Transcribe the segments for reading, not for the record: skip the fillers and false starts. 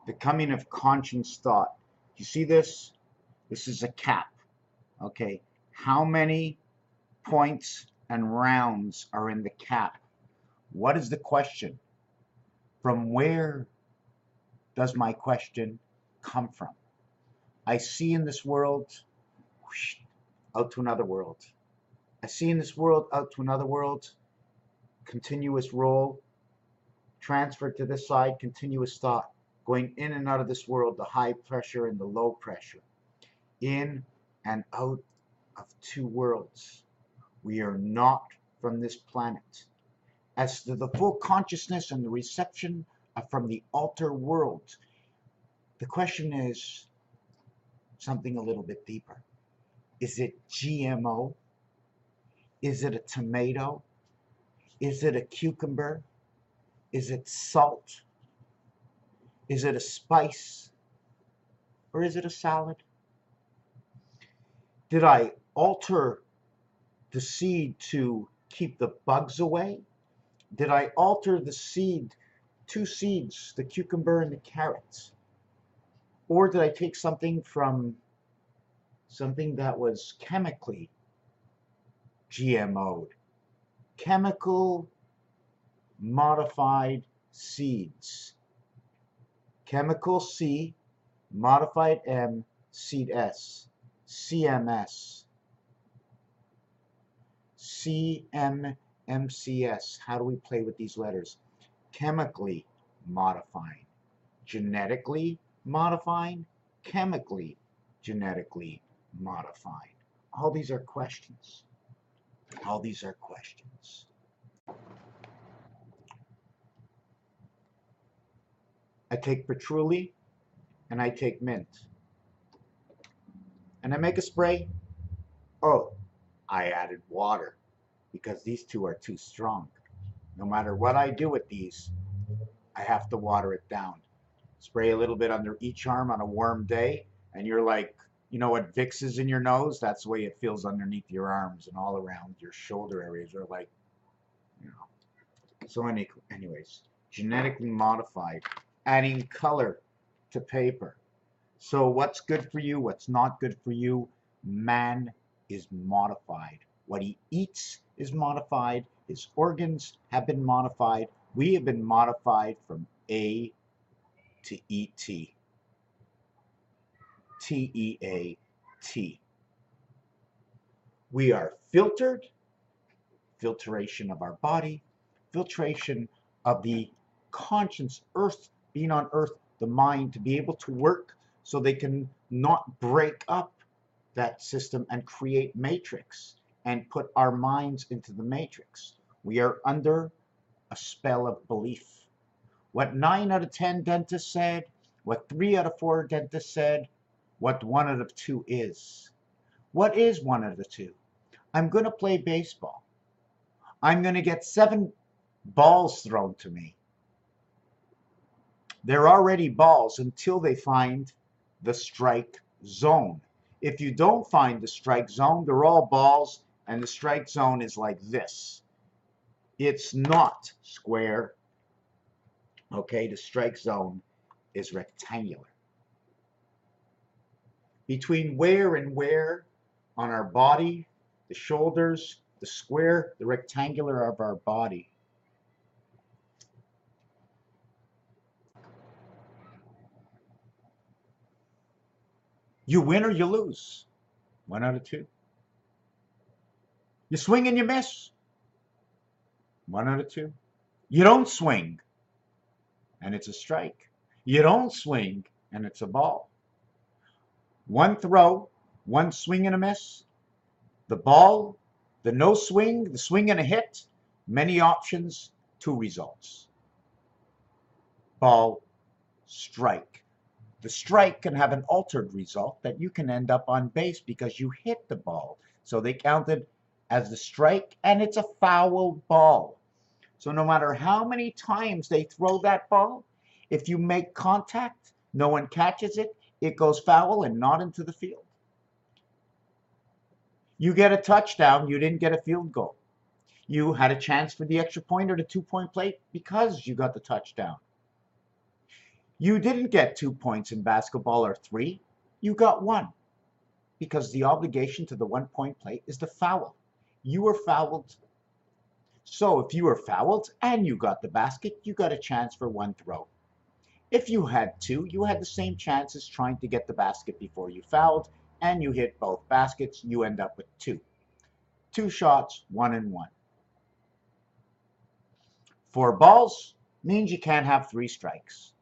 The coming of conscious thought. You see this? This is a cap. Okay. How many points and rounds are in the cap? What is the question? From where does my question come from? I see in this world, whoosh, out to another world. I see in this world, out to another world, continuous roll, transfer to this side, continuous thought, going in and out of this world, the high pressure and the low pressure, in and out of two worlds. We are not from this planet. As to the full consciousness and the reception from the alter world, the question is something a little bit deeper. Is it GMO? Is it a tomato? Is it a cucumber? Is it salt? Is it a spice? Or is it a salad? Did I alter the seed to keep the bugs away? Did I alter the seed, two seeds, the cucumber and the carrots? Or did I take something from something that was chemically GMO'd? Chemical modified seeds. Chemical C, modified M, seed S, CMS, CMMCS. How do we play with these letters? Chemically modifying, genetically modifying, chemically, genetically modifying. All these are questions. All these are questions. I take patchouli and I take mint. And I make a spray. Oh, I added water because these two are too strong. No matter what I do with these, I have to water it down. Spray a little bit under each arm on a warm day, and you're like, you know what Vicks is in your nose? That's the way it feels underneath your arms and all around your shoulder areas. Are like, you know. So anyways, genetically modified, adding color to paper. So what's good for you, what's not good for you? Man is modified. What he eats is modified. His organs have been modified. We have been modified from A to ET. TEAT. We are filtered, filtration of our body, filtration of the conscious earth, being on earth, the mind to be able to work so they can not break up that system and create matrix and put our minds into the matrix. We are under a spell of belief. What 9 out of 10 dentists said, what 3 out of 4 dentists said, what 1 out of 2 is. What is 1 out of 2? I'm going to play baseball. I'm going to get 7 balls thrown to me. They're already balls until they find the strike zone. If you don't find the strike zone, they're all balls, and the strike zone is like this. It's not square. Okay, the strike zone is rectangular. Between where and where on our body, the shoulders, the square, the rectangular of our body. You win or you lose. 1 out of 2. You swing and you miss. 1 out of 2. You don't swing and it's a strike. You don't swing and it's a ball. 1 throw, 1 swing and a miss. The ball, the no swing, the swing and a hit. Many options, 2 results. Ball, strike. The strike can have an altered result that you can end up on base because you hit the ball. So they counted as the strike, and it's a foul ball. So no matter how many times they throw that ball, if you make contact, no one catches it, it goes foul and not into the field. You get a touchdown, you didn't get a field goal. You had a chance for the extra point or the 2-point play because you got the touchdown. You didn't get 2 points in basketball or 3. You got 1 because the obligation to the 1-point play is the foul. You were fouled. So if you were fouled and you got the basket, you got a chance for 1 throw. If you had 2, you had the same chances trying to get the basket before you fouled, and you hit both baskets, you end up with 2. 2 shots, 1 and 1. 4 balls means you can't have 3 strikes.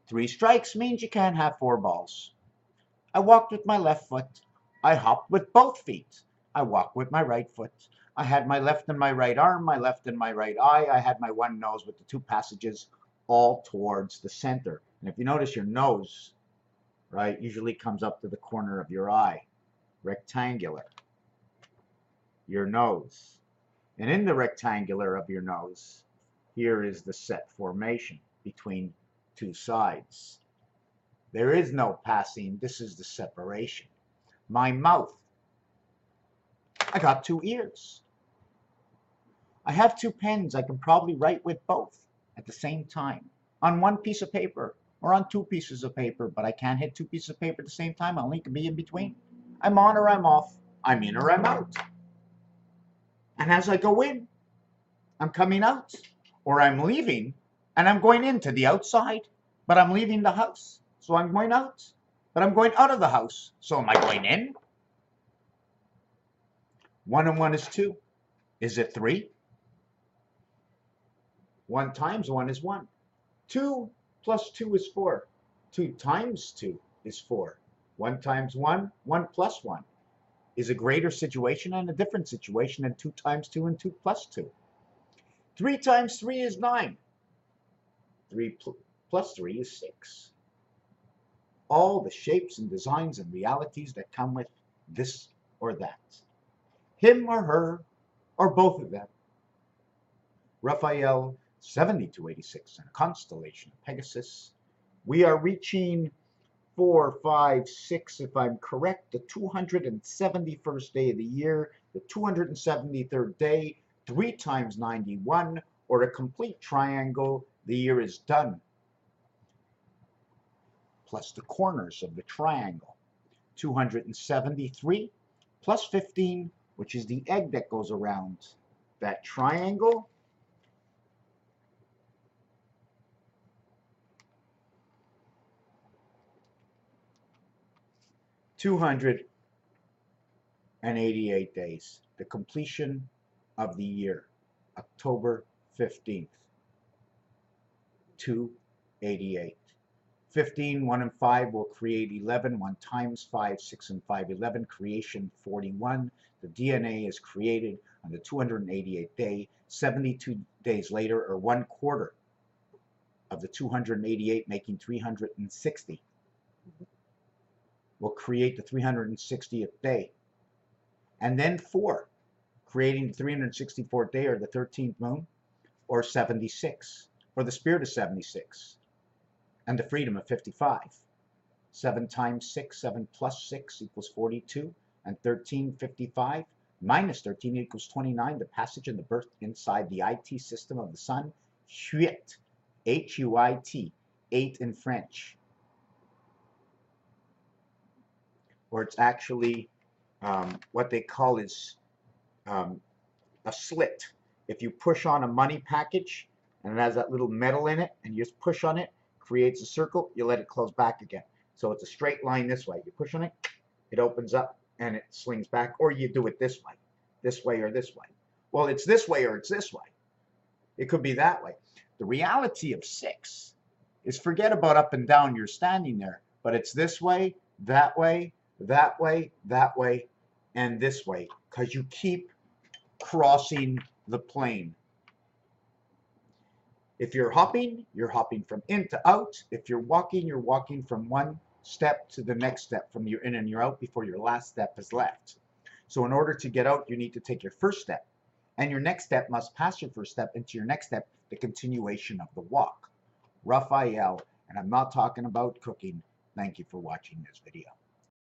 3 strikes means you can't have 4 balls. I walked with my left foot. I hopped with both feet. I walked with my right foot. I had my left and my right arm, my left and my right eye. I had my one nose with the 2 passages all towards the center. And if you notice, your nose, right, usually comes up to the corner of your eye. Rectangular. Your nose. And in the rectangular of your nose, here is the set formation between 2 sides. There is no passing. This is the separation. My mouth. I got 2 ears. I have 2 pens. I can probably write with both at the same time on 1 piece of paper or on 2 pieces of paper, but I can't hit 2 pieces of paper at the same time. I only can be in between. I'm on or I'm off. I'm in or I'm out. And as I go in, I'm coming out, or I'm leaving and I'm going into the outside, but I'm leaving the house. So I'm going out, but I'm going out of the house. So am I going in? 1 and 1 is 2. Is it 3? 1 times 1 is 1. 2 plus 2 is 4. 2 times 2 is 4. 1 times 1, 1 plus 1 is a greater situation and a different situation than 2 times 2 and 2 plus 2. 3 times 3 is 9. 3 plus 3 is 6. All the shapes and designs and realities that come with this or that. Him or her, or both of them. Raphael, 7286, and a constellation of Pegasus. We are reaching 4, 5, 6, if I'm correct, the 271st day of the year, the 273rd day, 3 times 91, or a complete triangle. The year is done. Plus the corners of the triangle. 273 plus 15, which is the egg that goes around that triangle. $288 days, the completion of the year, October 15th, 288. 15, 1 and 5 will create 11. 1 times 5, 6 and 5, 11. Creation 41. The DNA is created on the 288th day. 72 days later, or 1/4 of the 288, making 360. Will create the 360th day. And then 4, creating the 364th day, or the 13th moon, or 76, or the spirit of 76. And the freedom of 55. 7 times 6, 7 plus 6 equals 42, and 13, 55, minus 13 equals 29, the passage and the birth inside the IT system of the sun, Huit, H-U-I-T, 8 in French. Or it's actually what they call is a slit. If you push on a money package, and it has that little metal in it, and you just push on it, creates a circle, you let it close back again. So it's a straight line this way. You push on it, it opens up and it slings back, or you do it this way or this way. Well, it's this way or it's this way. It could be that way. The reality of 6 is, forget about up and down, you're standing there, but it's this way, that way, that way, that way, and this way, because you keep crossing the plane. If you're hopping from in to out. If you're walking from one step to the next step, from your in and your out before your last step is left. So in order to get out, you need to take your first step, and your next step must pass your first step into your next step, the continuation of the walk. Raphael, and I'm not talking about cooking. Thank you for watching this video.